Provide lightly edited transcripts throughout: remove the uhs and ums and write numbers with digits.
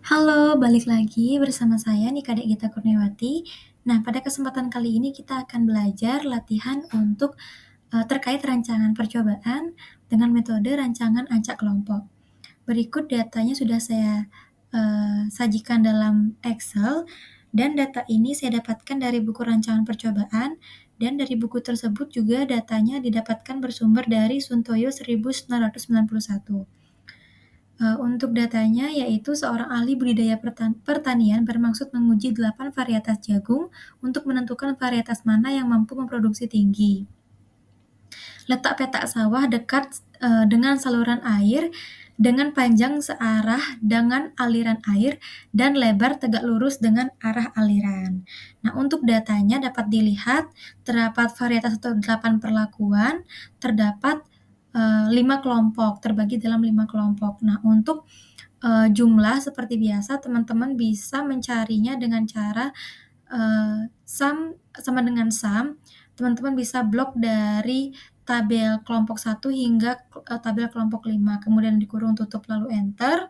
Halo, balik lagi bersama saya Nika Dek Gita Kurniawati. Nah, pada kesempatan kali ini kita akan belajar latihan untuk terkait rancangan percobaan dengan metode rancangan acak kelompok. Berikut datanya sudah saya sajikan dalam Excel dan data ini saya dapatkan dari buku rancangan percobaan dan dari buku tersebut juga datanya didapatkan bersumber dari Suntoyo 1991. Untuk datanya yaitu seorang ahli budidaya pertanian bermaksud menguji 8 varietas jagung untuk menentukan varietas mana yang mampu memproduksi tinggi. Letak petak sawah dekat dengan saluran air dengan panjang searah dengan aliran air dan lebar tegak lurus dengan arah aliran. Nah, untuk datanya dapat dilihat terdapat varietas atau 8 perlakuan, terdapat 5 kelompok, terbagi dalam 5 kelompok. Nah, untuk jumlah seperti biasa teman-teman bisa mencarinya dengan cara sum sama dengan sum, teman-teman bisa blok dari tabel kelompok 1 hingga tabel kelompok 5, kemudian dikurung tutup lalu enter.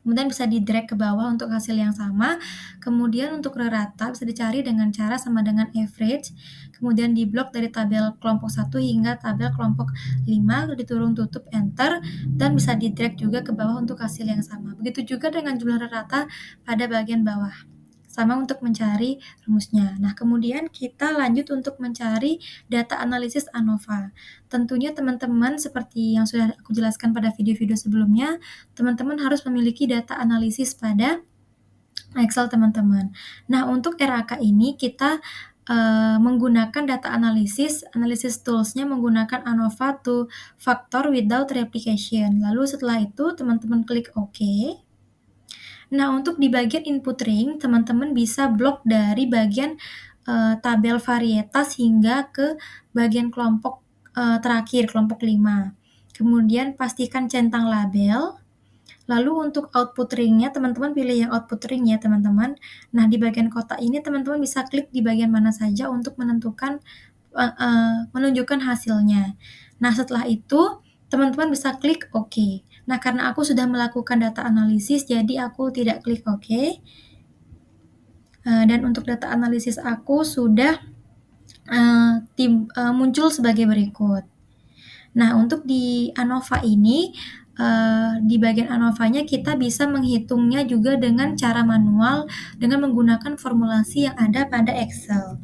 Kemudian bisa di-drag ke bawah untuk hasil yang sama. Kemudian untuk rata bisa dicari dengan cara sama dengan average. Kemudian di-blok dari tabel kelompok 1 hingga tabel kelompok 5, lalu diturun tutup enter, dan bisa di-drag juga ke bawah untuk hasil yang sama. Begitu juga dengan jumlah rata pada bagian bawah. Sama untuk mencari rumusnya. Nah, kemudian kita lanjut untuk mencari data analisis ANOVA. Tentunya teman-teman seperti yang sudah aku jelaskan pada video-video sebelumnya, teman-teman harus memiliki data analisis pada Excel teman-teman. Nah, untuk RAK ini kita menggunakan data analisis tools-nya menggunakan ANOVA to factor without replication. Lalu setelah itu teman-teman klik OK. Nah, untuk di bagian input ring, teman-teman bisa blok dari bagian tabel varietas hingga ke bagian kelompok terakhir, kelompok 5. Kemudian pastikan centang label. Lalu untuk output ring-nya, teman-teman pilih yang output ring ya, teman-teman. Nah, di bagian kotak ini teman-teman bisa klik di bagian mana saja untuk menunjukkan hasilnya. Nah, setelah itu teman-teman bisa klik OK. Nah, karena aku sudah melakukan data analisis, jadi aku tidak klik OK. Dan untuk data analisis aku sudah muncul sebagai berikut. Nah, untuk di ANOVA ini, di bagian ANOVA-nya kita bisa menghitungnya juga dengan cara manual dengan menggunakan formulasi yang ada pada Excel.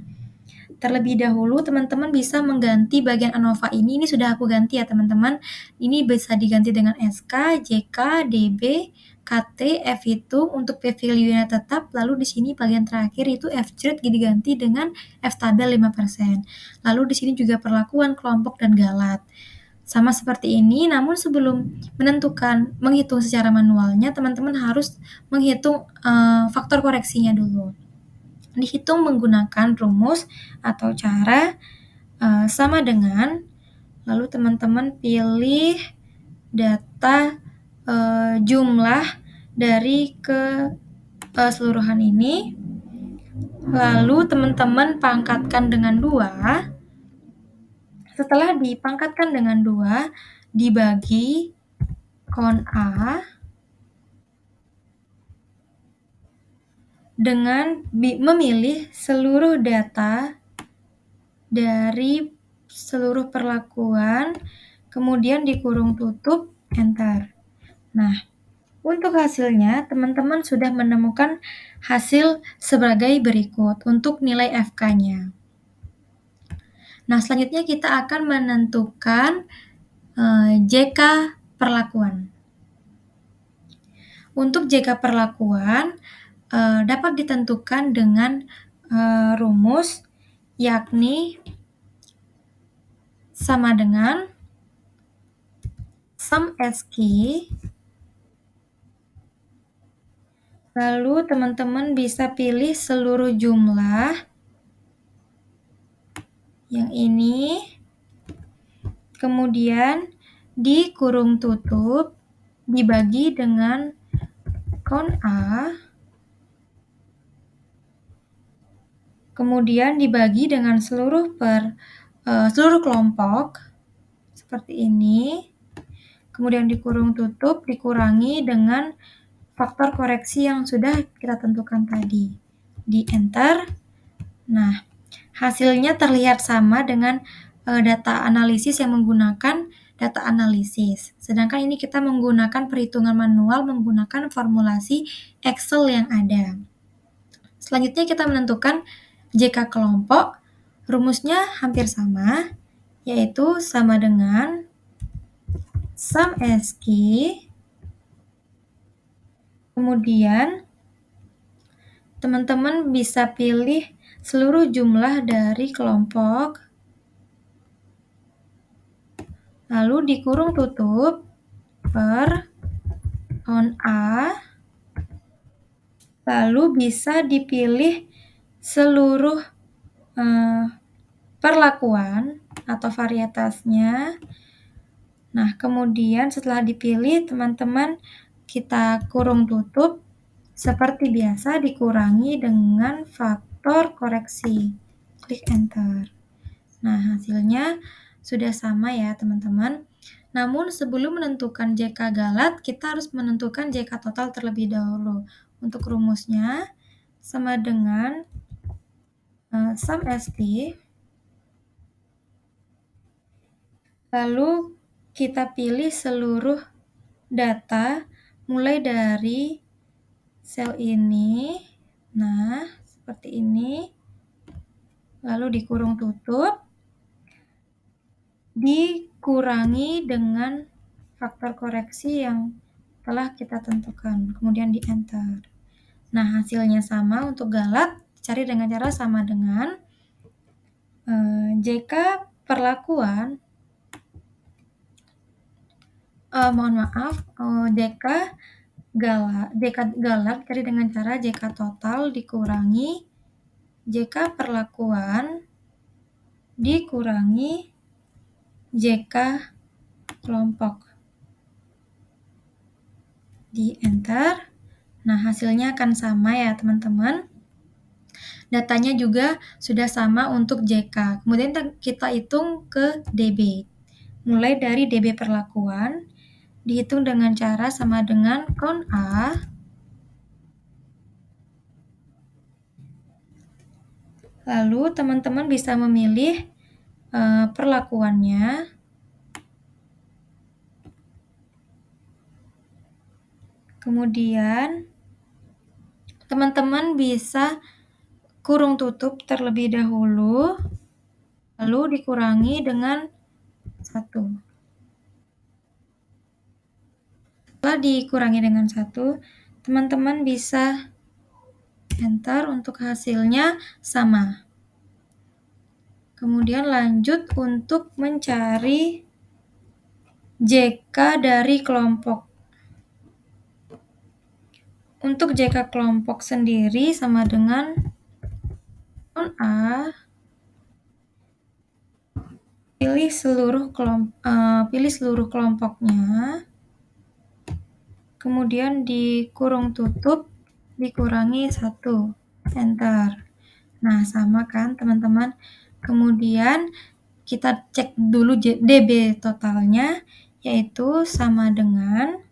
Terlebih dahulu teman-teman bisa mengganti bagian ANOVA ini sudah aku ganti ya teman-teman. Ini bisa diganti dengan SK, JK, DB, KT, F hitung untuk P value-nya tetap, lalu di sini bagian terakhir itu F chart diganti dengan F tabel 5%. Lalu di sini juga perlakuan kelompok dan galat. Sama seperti ini, namun sebelum menghitung secara manualnya, teman-teman harus menghitung faktor koreksinya dulu. Dihitung menggunakan rumus atau cara sama dengan, lalu teman-teman pilih data jumlah dari keseluruhan ini, lalu teman-teman pangkatkan dengan 2. Setelah dipangkatkan dengan 2, dibagi kon A dengan memilih seluruh data dari seluruh perlakuan, kemudian dikurung tutup, enter. Nah, untuk hasilnya, teman-teman sudah menemukan hasil sebagai berikut untuk nilai FK-nya. Nah, selanjutnya kita akan menentukan JK perlakuan. Untuk JK perlakuan dapat ditentukan dengan rumus yakni sama dengan sum SQ, lalu teman-teman bisa pilih seluruh jumlah yang ini, kemudian dikurung tutup, dibagi dengan kon A, kemudian dibagi dengan seluruh kelompok seperti ini, kemudian dikurung tutup, dikurangi dengan faktor koreksi yang sudah kita tentukan tadi. Di enter. Nah, hasilnya terlihat sama dengan data analisis yang menggunakan data analisis. Sedangkan ini kita menggunakan perhitungan manual menggunakan formulasi Excel yang ada. Selanjutnya kita menentukan JK kelompok. Rumusnya hampir sama, yaitu sama dengan sum SQ, kemudian teman-teman bisa pilih seluruh jumlah dari kelompok, lalu dikurung tutup per on A, lalu bisa dipilih seluruh perlakuan atau varietasnya. Nah, kemudian setelah dipilih, teman-teman kita kurung tutup seperti biasa dikurangi dengan faktor koreksi. Klik enter. Nah, hasilnya sudah sama ya, teman-teman. Namun sebelum menentukan JK galat, kita harus menentukan JK total terlebih dahulu. Untuk rumusnya sama dengan sum ST, lalu kita pilih seluruh data mulai dari sel ini, nah seperti ini, lalu dikurung tutup, dikurangi dengan faktor koreksi yang telah kita tentukan, kemudian di enter. Nah, hasilnya sama untuk galat, cari dengan cara sama dengan JK perlakuan, JK galat cari dengan cara JK total dikurangi JK perlakuan dikurangi JK kelompok. Di enter. Nah, hasilnya akan sama ya, teman-teman. Datanya juga sudah sama untuk JK. Kemudian kita hitung ke DB. Mulai dari DB perlakuan, dihitung dengan cara sama dengan count A. Lalu teman-teman bisa memilih perlakuannya. Kemudian teman-teman bisa kurung tutup terlebih dahulu, lalu dikurangi dengan 1. Setelah dikurangi dengan 1, teman-teman bisa enter untuk hasilnya sama. Kemudian lanjut untuk mencari JK dari kelompok. Untuk JK kelompok sendiri sama dengan A, pilih seluruh kelompoknya, kemudian dikurung tutup, dikurangi 1, enter. Nah, sama kan teman-teman? Kemudian kita cek dulu DB totalnya, yaitu sama dengan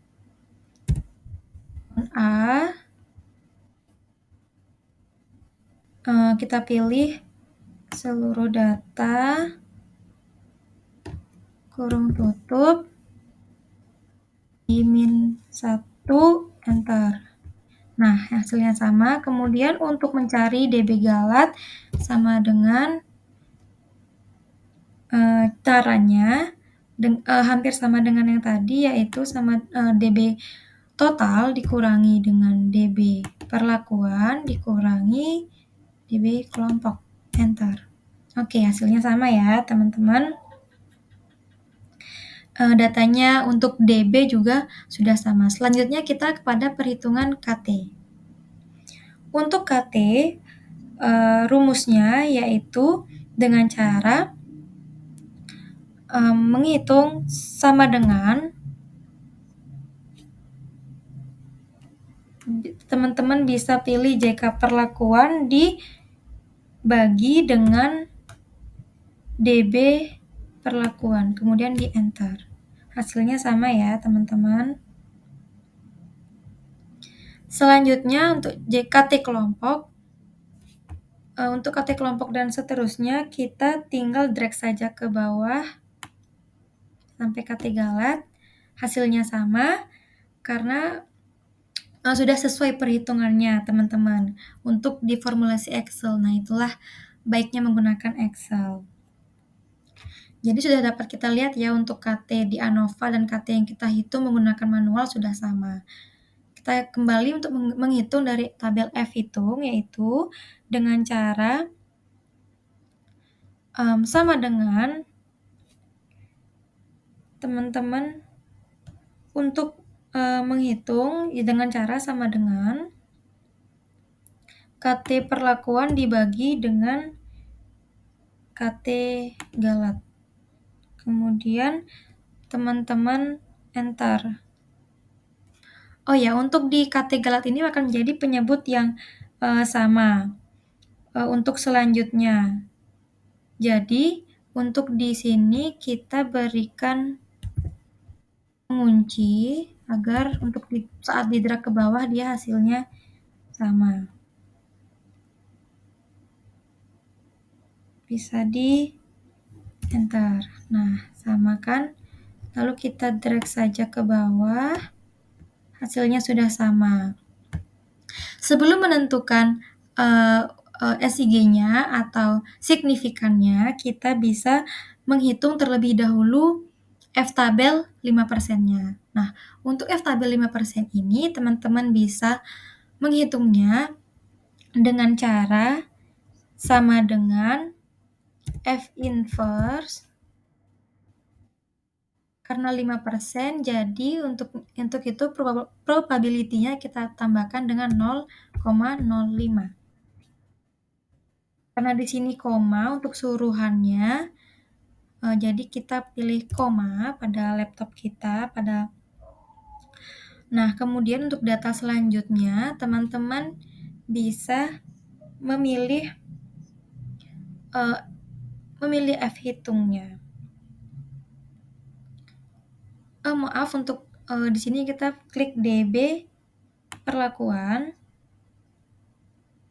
A, kita pilih seluruh data, kurung tutup, di-1, enter. Nah, hasilnya sama. Kemudian untuk mencari DB galat sama dengan caranya hampir sama dengan yang tadi, yaitu sama DB total dikurangi dengan DB perlakuan dikurangi DB kelompok, enter. Oke, hasilnya sama ya teman-teman. Datanya untuk DB juga sudah sama. Selanjutnya kita kepada perhitungan KT. Untuk KT, rumusnya yaitu dengan cara menghitung sama dengan, teman-teman bisa pilih JK perlakuan dibagi dengan DB perlakuan, kemudian di enter. Hasilnya sama ya teman-teman. Selanjutnya untuk JKT kelompok, untuk KT kelompok dan seterusnya kita tinggal drag saja ke bawah sampai KT galat, hasilnya sama karena sudah sesuai perhitungannya teman-teman untuk di formulasi Excel. Nah, itulah baiknya menggunakan Excel. Jadi sudah dapat kita lihat ya untuk KT di ANOVA dan KT yang kita hitung menggunakan manual sudah sama. Kita kembali untuk menghitung dari tabel F hitung, yaitu dengan cara sama dengan teman-teman untuk menghitung ya dengan cara sama dengan KT perlakuan dibagi dengan KT galat. Kemudian teman-teman enter. Oh ya, untuk di KT galat ini akan menjadi penyebut yang sama untuk selanjutnya. Jadi, untuk di sini kita berikan pengunci agar untuk saat di drag ke bawah dia hasilnya sama. Bisa di enter. Nah, sama kan? Lalu kita drag saja ke bawah. Hasilnya sudah sama. Sebelum menentukan SIG-nya atau signifikannya, kita bisa menghitung terlebih dahulu F-tabel 5%-nya. Nah, untuk F-tabel 5% ini, teman-teman bisa menghitungnya dengan cara sama dengan F inverse karena 5%, jadi untuk itu probability-nya kita tambahkan dengan 0,05. Karena di sini koma untuk suruhannya, jadi kita pilih koma pada laptop kita, Nah, kemudian untuk data selanjutnya, teman-teman bisa memilih F hitungnya. Maaf, untuk di sini kita klik DB perlakuan.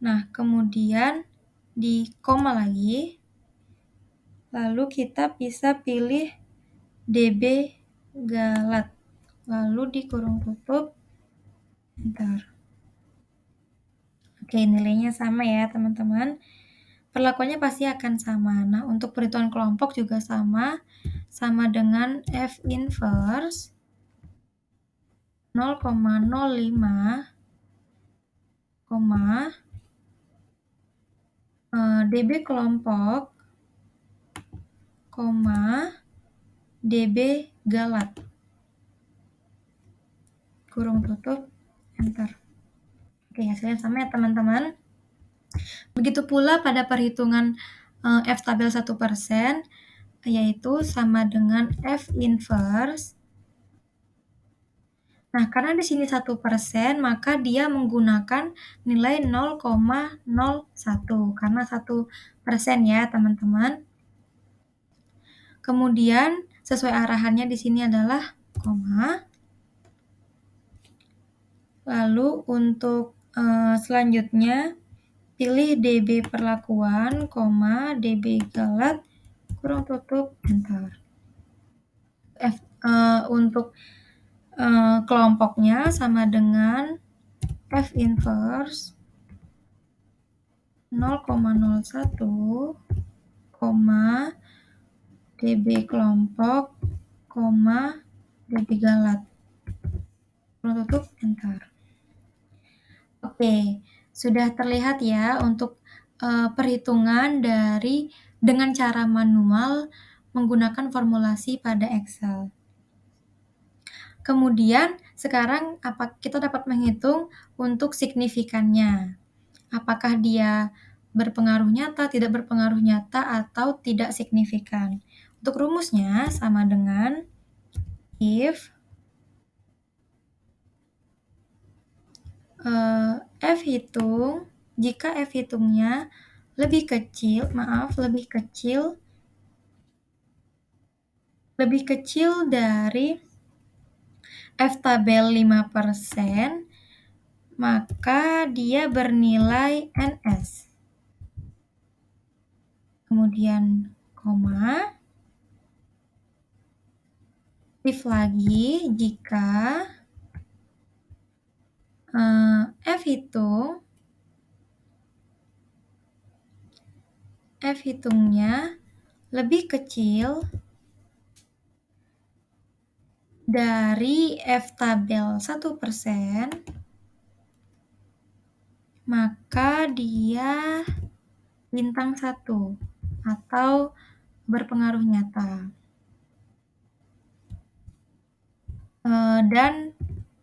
Nah, kemudian di koma lagi. Lalu kita bisa pilih DB galat. Lalu di kurung tutup, enter. Oke, nilainya sama ya, teman-teman. Perlakuannya pasti akan sama. Nah, untuk perhitungan kelompok juga sama dengan F inverse 0,05, DB kelompok, DB galat. Kurung tutup, enter. Oke, hasilnya sama ya teman-teman. Begitu pula pada perhitungan F tabel 1%, yaitu sama dengan F inverse. Nah, karena di sini 1%, maka dia menggunakan nilai 0,01, karena 1% ya teman-teman. Kemudian, sesuai arahannya di sini adalah koma. Lalu untuk selanjutnya, pilih DB perlakuan, DB galat, kurung tutup, enter. Untuk kelompoknya sama dengan F inverse 0,01, DB kelompok, DB galat. Kurung tutup, enter. Oke, sudah terlihat ya untuk perhitungan dengan cara manual menggunakan formulasi pada Excel. Kemudian sekarang kita dapat menghitung untuk signifikannya. Apakah dia berpengaruh nyata, tidak berpengaruh nyata, atau tidak signifikan. Untuk rumusnya sama dengan if F hitung, jika F hitungnya lebih kecil dari F tabel 5%, maka dia bernilai NS. Kemudian koma, if lagi jika F hitungnya lebih kecil dari F tabel 1%, maka dia bintang 1 atau berpengaruh nyata. Dan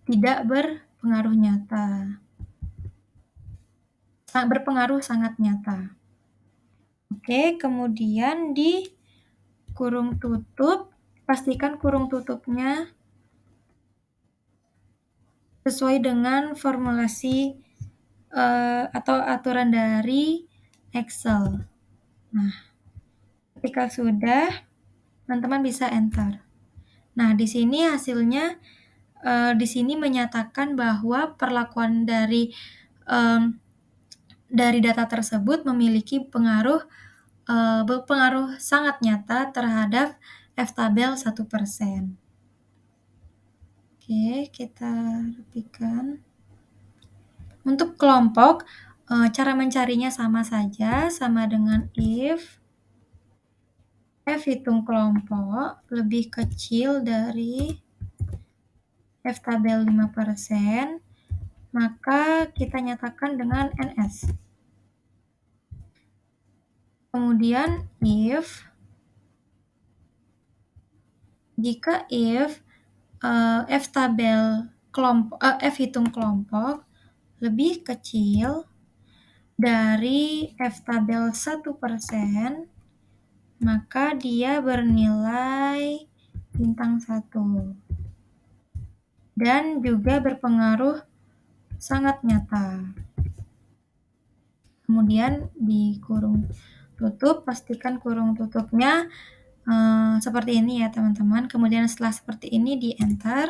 tidak berpengaruh nyata. Berpengaruh sangat nyata. Oke, kemudian di kurung tutup, pastikan kurung tutupnya sesuai dengan formulasi atau aturan dari Excel. Nah, ketika sudah, teman-teman bisa enter. Nah, di sini hasilnya, di sini menyatakan bahwa perlakuan dari data tersebut memiliki berpengaruh sangat nyata terhadap F-tabel 1%. Oke, kita rapikan. Untuk kelompok, cara mencarinya sama saja, sama dengan if F hitung kelompok lebih kecil dari F tabel 5%, maka kita nyatakan dengan NS. Kemudian jika F tabel F hitung kelompok lebih kecil dari F tabel 1%, maka dia bernilai bintang 1 dan juga berpengaruh sangat nyata. Kemudian di kurung tutup, pastikan kurung tutupnya seperti ini ya teman-teman. Kemudian setelah seperti ini di enter.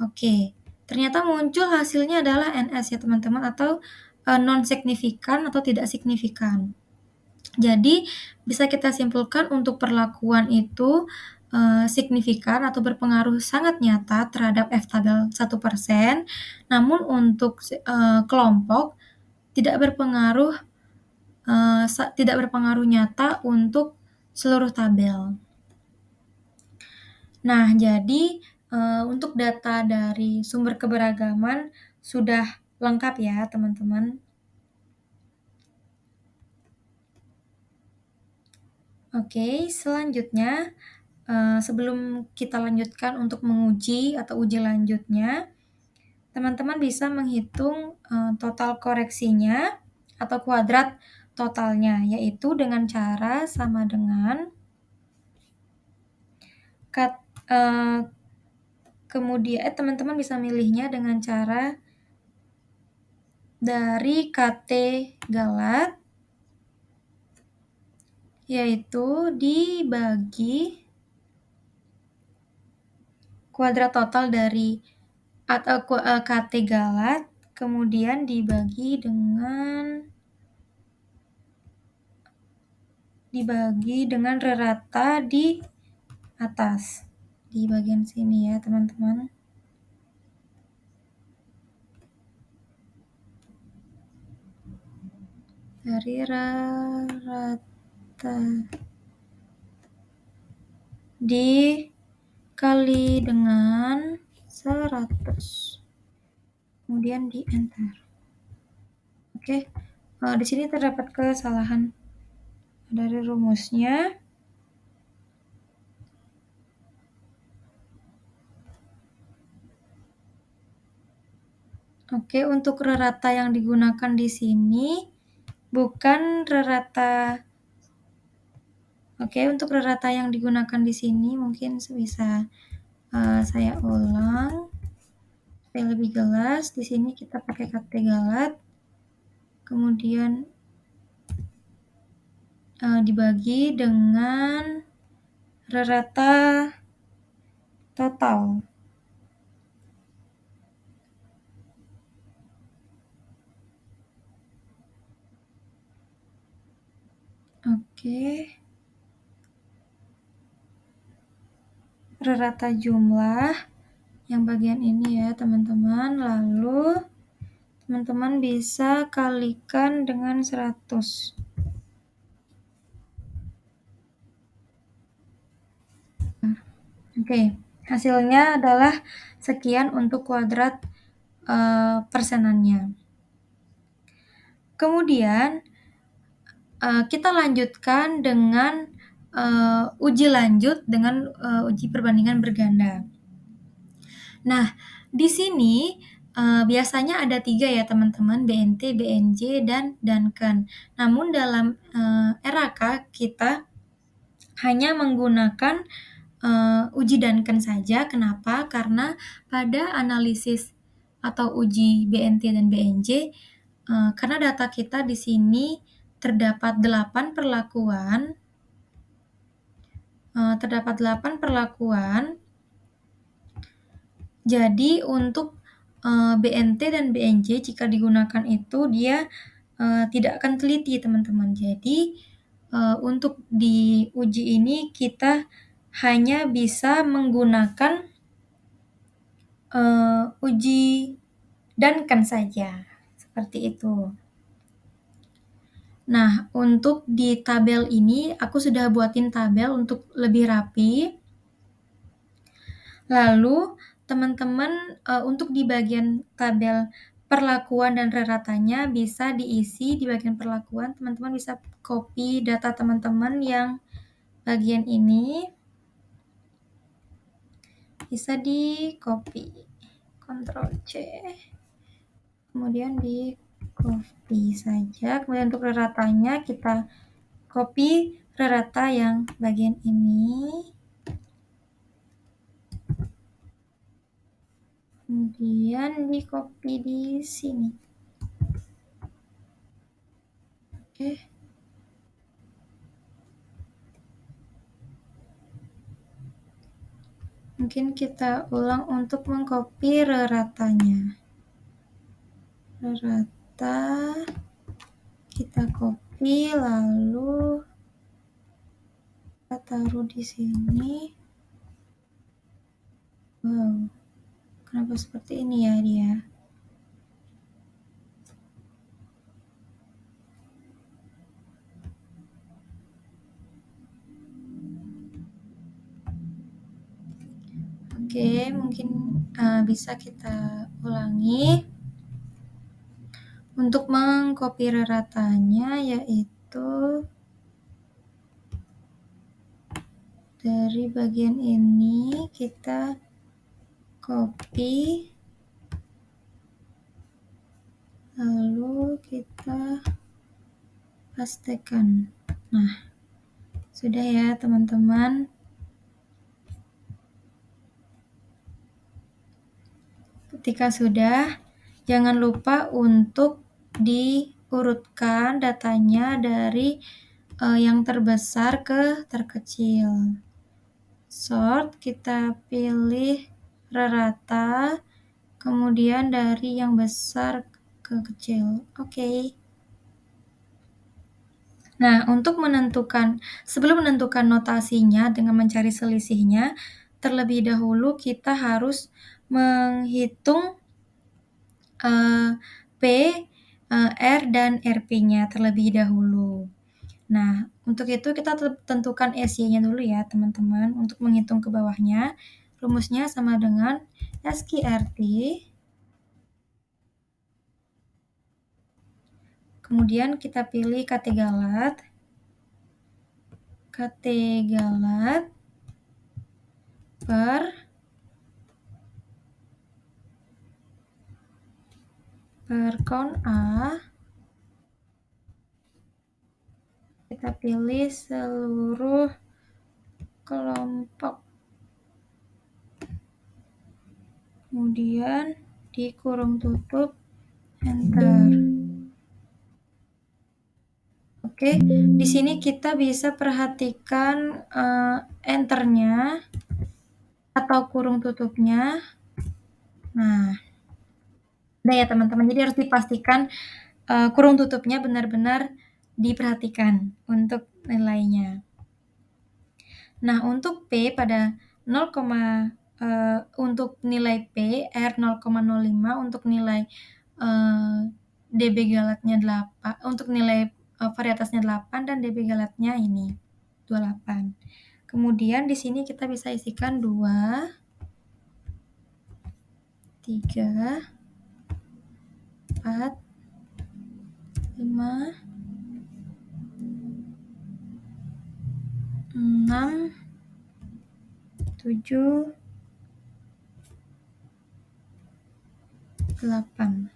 Oke, ternyata muncul hasilnya adalah NS ya teman-teman, atau non signifikan atau tidak signifikan. Jadi bisa kita simpulkan untuk perlakuan itu signifikan atau berpengaruh sangat nyata terhadap F tabel 1%, namun untuk kelompok tidak berpengaruh nyata untuk seluruh tabel. Nah, jadi untuk data dari sumber keberagaman sudah lengkap ya, teman-teman. Oke, selanjutnya sebelum kita lanjutkan untuk menguji atau uji lanjutnya, teman-teman bisa menghitung total koreksinya atau kuadrat totalnya, yaitu dengan cara sama dengan kemudian teman-teman bisa milihnya dengan cara dari KT Galat, yaitu dibagi kuadrat total dari atau KT Galat, kemudian dibagi dengan rata di atas, di bagian sini ya teman-teman. Dari rata dikali dengan 100. Kemudian di enter. Oke, di sini terdapat kesalahan dari rumusnya. Oke, untuk rata yang digunakan di sini bukan rata. Oke, untuk rata yang digunakan di sini mungkin bisa saya ulang supaya lebih jelas. Di sini kita pakai KT Galat, kemudian dibagi dengan rata total. Oke, rata jumlah yang bagian ini ya teman-teman, lalu teman-teman bisa kalikan dengan 100. Oke, hasilnya adalah sekian untuk kuadrat persenannya. Kemudian kita lanjutkan dengan uji lanjut dengan uji perbandingan berganda. Nah, di sini biasanya ada 3 ya teman-teman, BNT, BNJ, dan Duncan. Namun dalam RAK kita hanya menggunakan uji Duncan saja. Kenapa? Karena pada analisis atau uji BNT dan BNJ, karena data kita di sini terdapat 8 perlakuan, jadi untuk BNT dan BNJ jika digunakan itu dia tidak akan teliti teman-teman. Jadi untuk di uji ini kita hanya bisa menggunakan uji Duncan saja, seperti itu. Nah, untuk di tabel ini aku sudah buatin tabel untuk lebih rapi. Lalu teman-teman untuk di bagian tabel perlakuan dan reratanya bisa diisi di bagian perlakuan. Teman-teman bisa copy data teman-teman yang bagian ini. Bisa di copy. Ctrl C. Kemudian di copy saja. Kemudian untuk reratanya kita copy rerata yang bagian ini. Kemudian di copy di sini. Oke. Mungkin kita ulang untuk mengcopy reratanya. Rerata kita copy lalu kita taruh di sini. Wow, kenapa seperti ini ya dia? Oke, mungkin bisa kita ulangi. Untuk mengcopy reratanya yaitu dari bagian ini kita copy lalu kita pastekan. Nah, sudah ya teman-teman. Ketika sudah, jangan lupa untuk diurutkan datanya dari yang terbesar ke terkecil. Sort, kita pilih rerata, kemudian dari yang besar ke kecil. Oke. Nah, sebelum menentukan notasinya dengan mencari selisihnya, terlebih dahulu kita harus menghitung P, R, dan RP-nya terlebih dahulu. Nah, untuk itu kita tentukan SY-nya dulu ya, teman-teman, untuk menghitung ke bawahnya. Rumusnya sama dengan SQRT. Kemudian kita pilih KT galat. KT galat per kon A. Kita pilih seluruh kelompok. Kemudian dikurung tutup, enter. Oke, di sini kita bisa perhatikan enternya atau kurung tutupnya. Nah, udah ya teman-teman. Jadi harus dipastikan kurung tutupnya benar-benar diperhatikan untuk nilainya. Nah, untuk P pada 0, untuk nilai P, R 0,05 untuk nilai dB galatnya 8, untuk nilai varietasnya 8 dan dB galatnya ini 28. Kemudian di sini kita bisa isikan 2, 3, 4, 5, 6, 7, 8.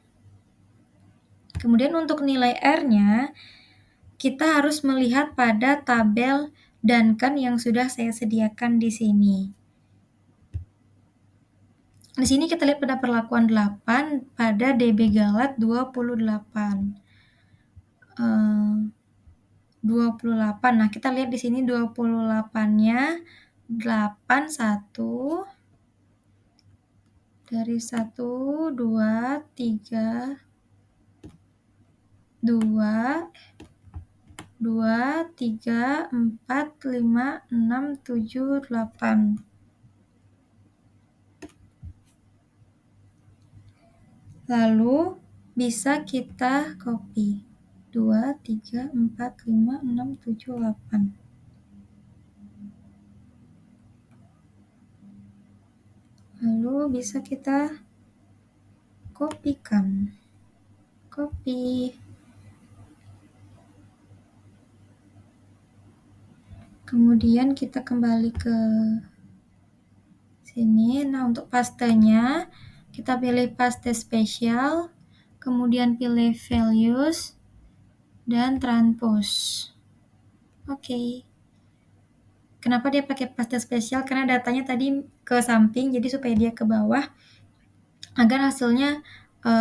Kemudian untuk nilai R-nya, kita harus melihat pada tabel Duncan yang sudah saya sediakan di sini. Di sini kita lihat pada perlakuan 8 pada dB galat 28. 28. Nah, kita lihat di sini 28-nya 8, 1, dari 1, 2, 3, 2, 3, 4, 5, 6, 7, 8. Lalu bisa kita copy. 2, 3, 4, 5, 6, 7, 8. Lalu bisa kita kopikan. Copy. Kemudian kita kembali ke sini. Nah, untuk pastenya kita pilih paste spesial, kemudian pilih values dan transpose. Oke. Kenapa dia pakai paste spesial? Karena datanya tadi ke samping, jadi supaya dia ke bawah, agar hasilnya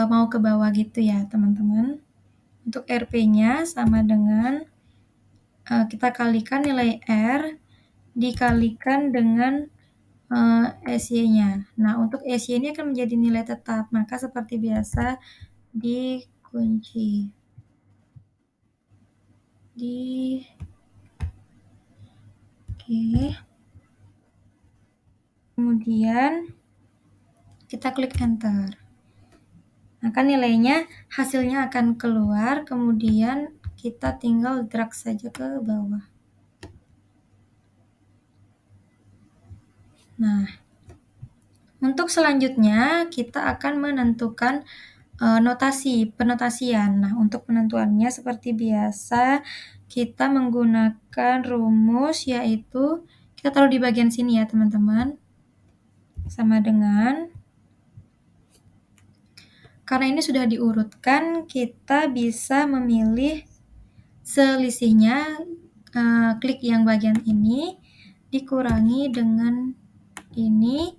mau ke bawah gitu ya, teman-teman. Untuk RP-nya sama dengan kita kalikan nilai R dikalikan dengan SY-nya. Nah, untuk SY ini akan menjadi nilai tetap, maka seperti biasa dikunci. Oke. Kemudian kita klik enter. Maka nilainya, hasilnya akan keluar, kemudian kita tinggal drag saja ke bawah. Nah, untuk selanjutnya kita akan menentukan penotasian. Nah, untuk penentuannya seperti biasa kita menggunakan rumus, yaitu kita taruh di bagian sini ya, teman-teman. Sama dengan, karena ini sudah diurutkan, kita bisa memilih selisihnya, klik yang bagian ini, dikurangi dengan ini,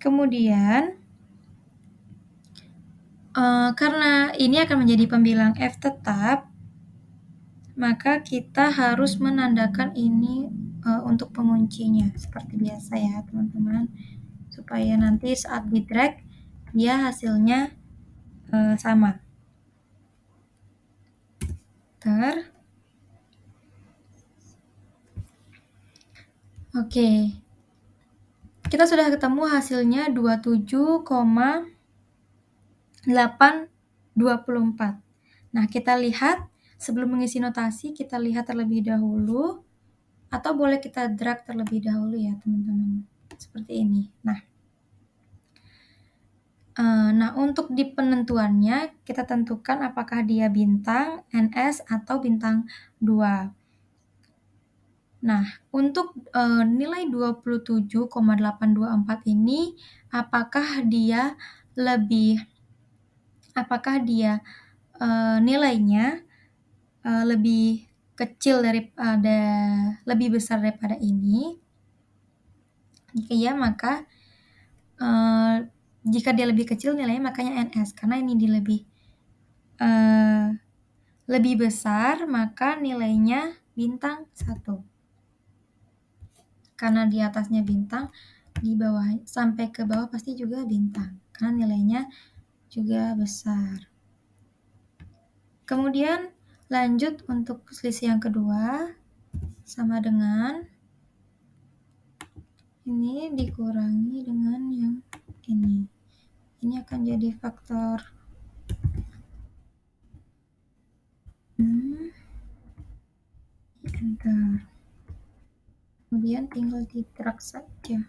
kemudian karena ini akan menjadi pembilang F tetap, maka kita harus menandakan ini untuk penguncinya, seperti biasa ya teman-teman, supaya nanti saat di drag dia hasilnya sama. Oke. Kita sudah ketemu hasilnya 27,824. Nah, kita lihat sebelum mengisi notasi, kita lihat terlebih dahulu, atau boleh kita drag terlebih dahulu ya, teman-teman. Seperti ini. Nah, untuk di penentuannya, kita tentukan apakah dia bintang, NS, atau bintang 2. Nah, untuk nilai 27,824 ini, apakah dia nilainya lebih kecil daripada, lebih besar daripada ini? Jika iya, maka jika dia lebih kecil nilainya makanya NS, karena ini dia lebih besar, maka nilainya bintang 1. Karena di atasnya bintang, di bawah sampai ke bawah pasti juga bintang, karena nilainya juga besar. Kemudian lanjut untuk selisih yang kedua, sama dengan ini dikurangi dengan yang ini. Ini akan jadi faktor enter. Kemudian tinggal di-drag saja.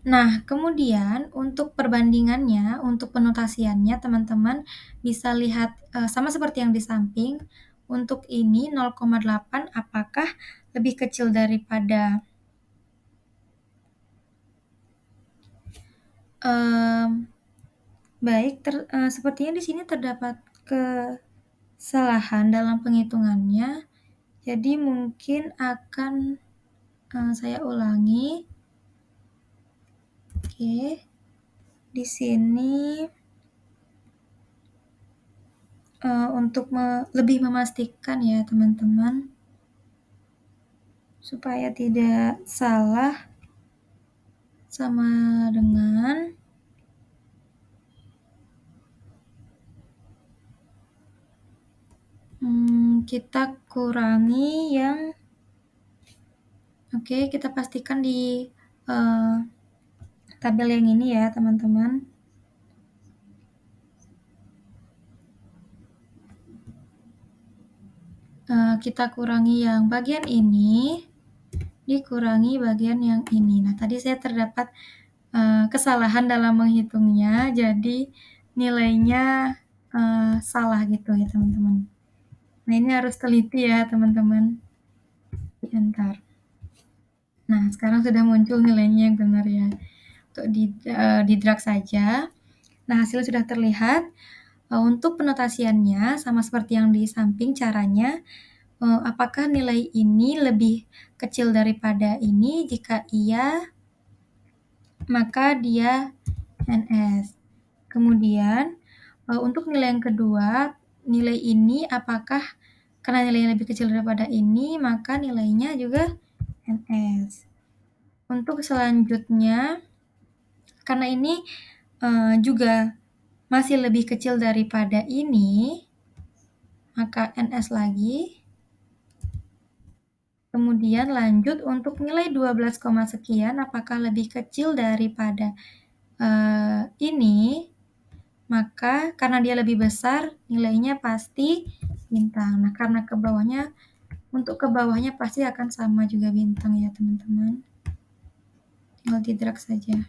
Nah, kemudian untuk perbandingannya, untuk penotasiannya, teman-teman bisa lihat sama seperti yang di samping. Untuk ini 0,8 apakah lebih kecil daripada baik, sepertinya di sini terdapat kesalahan dalam penghitungannya. Jadi mungkin akan saya ulangi. Oke, di sini untuk lebih memastikan ya teman-teman, supaya tidak salah, sama dengan kita kurangi yang oke, kita pastikan di tabel yang ini ya teman-teman. Kita kurangi yang bagian ini, dikurangi bagian yang ini. Nah, tadi saya terdapat kesalahan dalam menghitungnya, jadi nilainya salah gitu ya teman-teman. Nah, ini harus teliti ya teman-teman. Enter. Nah, sekarang sudah muncul nilainya yang benar ya. Untuk di drag saja. Nah, hasil sudah terlihat. Untuk penotasiannya sama seperti yang di samping caranya. Apakah nilai ini lebih kecil daripada ini? Jika iya, maka dia NS. Kemudian untuk nilai yang kedua, nilai ini apakah karena nilainya lebih kecil daripada ini, maka nilainya juga NS. Untuk selanjutnya, karena ini juga masih lebih kecil daripada ini, maka NS lagi. Kemudian lanjut untuk nilai 12, sekian, apakah lebih kecil daripada ini, maka karena dia lebih besar, nilainya pasti bintang. Nah, karena ke bawahnya, untuk ke bawahnya pasti akan sama juga bintang ya teman-teman. Tinggal di-drag saja.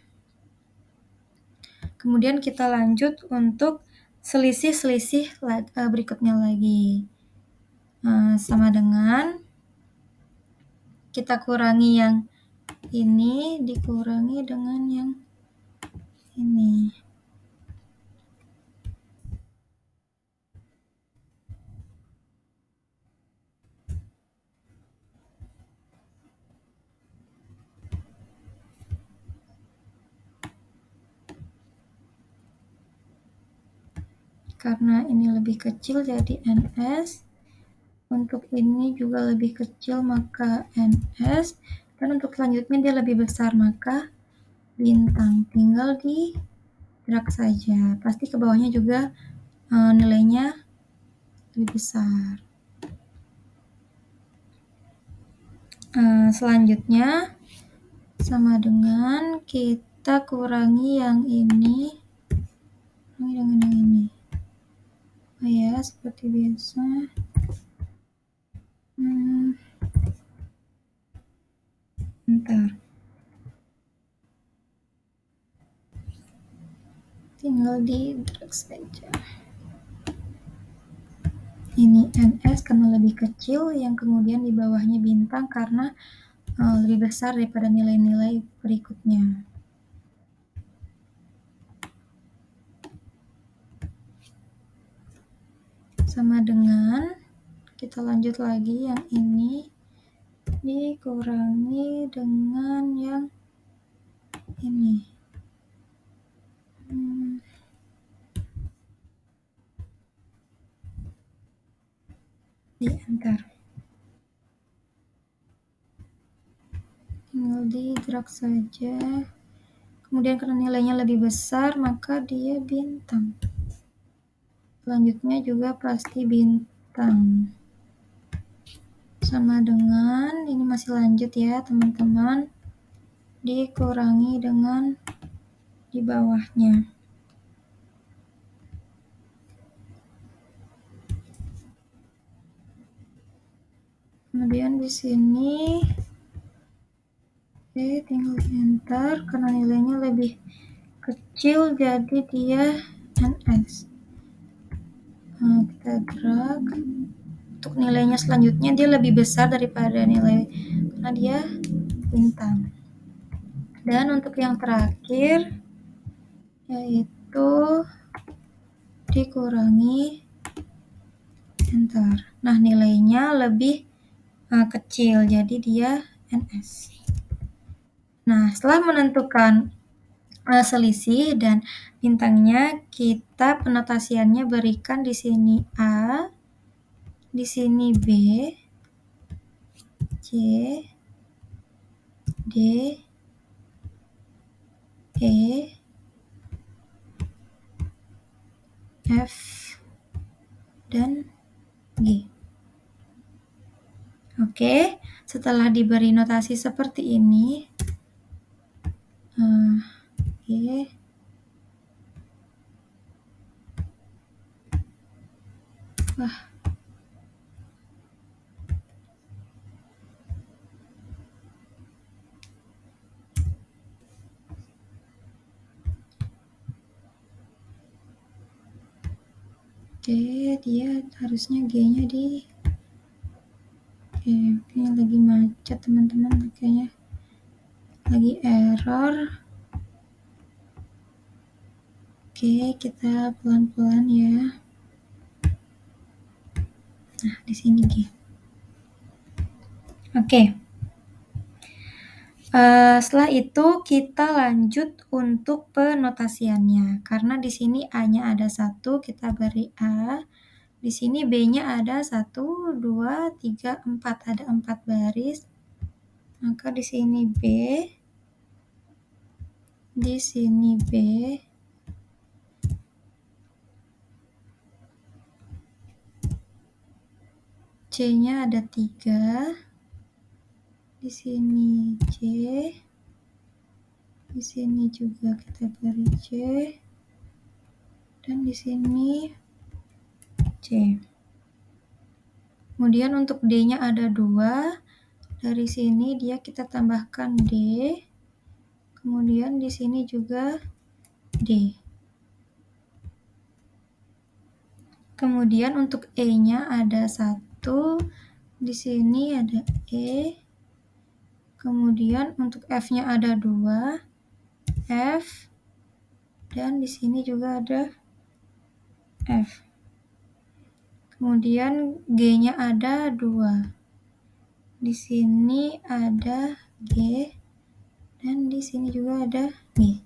Kemudian kita lanjut untuk selisih-selisih berikutnya lagi. Sama dengan kita kurangi yang ini dikurangi dengan yang ini. Karena ini lebih kecil jadi NS. Untuk ini juga lebih kecil maka NS. Dan untuk selanjutnya dia lebih besar maka bintang. Tinggal di drag saja. Pasti ke bawahnya juga nilainya lebih besar. Selanjutnya sama dengan kita kurangi yang ini dengan yang ini. Ya, seperti biasa. Bentar. Tinggal di drag saja. Ini NS karena lebih kecil, yang kemudian di bawahnya bintang karena lebih besar daripada nilai-nilai berikutnya. Sama dengan kita lanjut lagi yang ini dikurangi dengan yang ini. Di enter. Tinggal di drag saja. Kemudian karena nilainya lebih besar maka dia bintang. Selanjutnya juga pasti bintang. Sama dengan, ini masih lanjut ya teman-teman, dikurangi dengan di bawahnya. Kemudian di sini tinggal enter karena nilainya lebih kecil jadi dia NS. Nah, kita drag untuk nilainya selanjutnya dia lebih besar daripada nilai karena dia bintang. Dan untuk yang terakhir yaitu dikurangi enter. Nah, nilainya lebih kecil jadi dia NS. Nah, setelah menentukan selisih dan bintangnya, kita penotasiannya berikan di sini A, di sini B, C, D, E, F, dan G. Oke, setelah diberi notasi seperti ini, G, wah, Oke, dia harusnya G-nya di kayaknya lagi macet teman-teman, kayaknya lagi error. Oke, kita pelan-pelan ya. Nah, di sini G. Oke. Setelah itu kita lanjut untuk penotasiannya. Karena di sini A-nya ada 1, kita beri A. Di sini B-nya ada 1, 2, 3, 4. Ada 4 baris. Maka di sini B. Di sini B. C-nya ada 3. Di sini C. Di sini juga kita beri C. Dan di sini C. Kemudian untuk D-nya ada 2. Dari sini dia kita tambahkan D. Kemudian di sini juga D. Kemudian untuk E-nya ada 1. Di sini ada E. Kemudian untuk F-nya ada 2. F. Dan di sini juga ada F. Kemudian G-nya ada 2. Di sini ada G. Dan di sini juga ada G.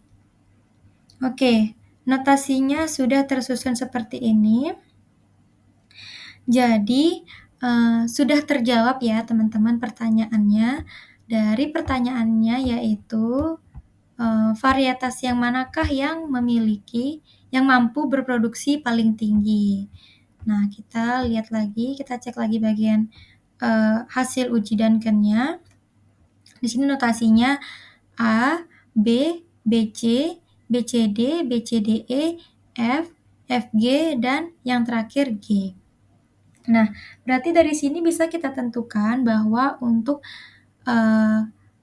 Oke, notasinya sudah tersusun seperti ini. Jadi, sudah terjawab ya teman-teman pertanyaannya. Dari pertanyaannya yaitu, varietas yang manakah yang mampu berproduksi paling tinggi. Nah, kita lihat lagi, kita cek lagi bagian hasil uji Duncan-nya. Di sini notasinya A, B, BC, BCD, BCDE, F, FG, dan yang terakhir G. Nah, berarti dari sini bisa kita tentukan bahwa untuk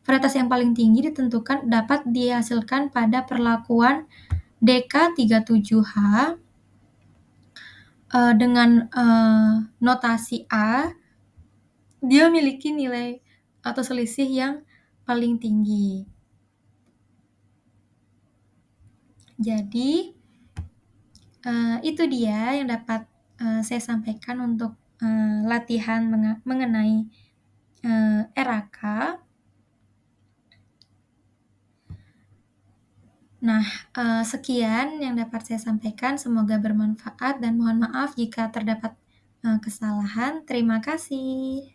varietas yang paling tinggi ditentukan dapat dihasilkan pada perlakuan DK37H dengan notasi A, dia memiliki nilai atau selisih yang paling tinggi. Jadi, itu dia yang dapat saya sampaikan untuk latihan mengenai RAK. Nah, sekian yang dapat saya sampaikan. Semoga bermanfaat dan mohon maaf jika terdapat kesalahan. Terima kasih.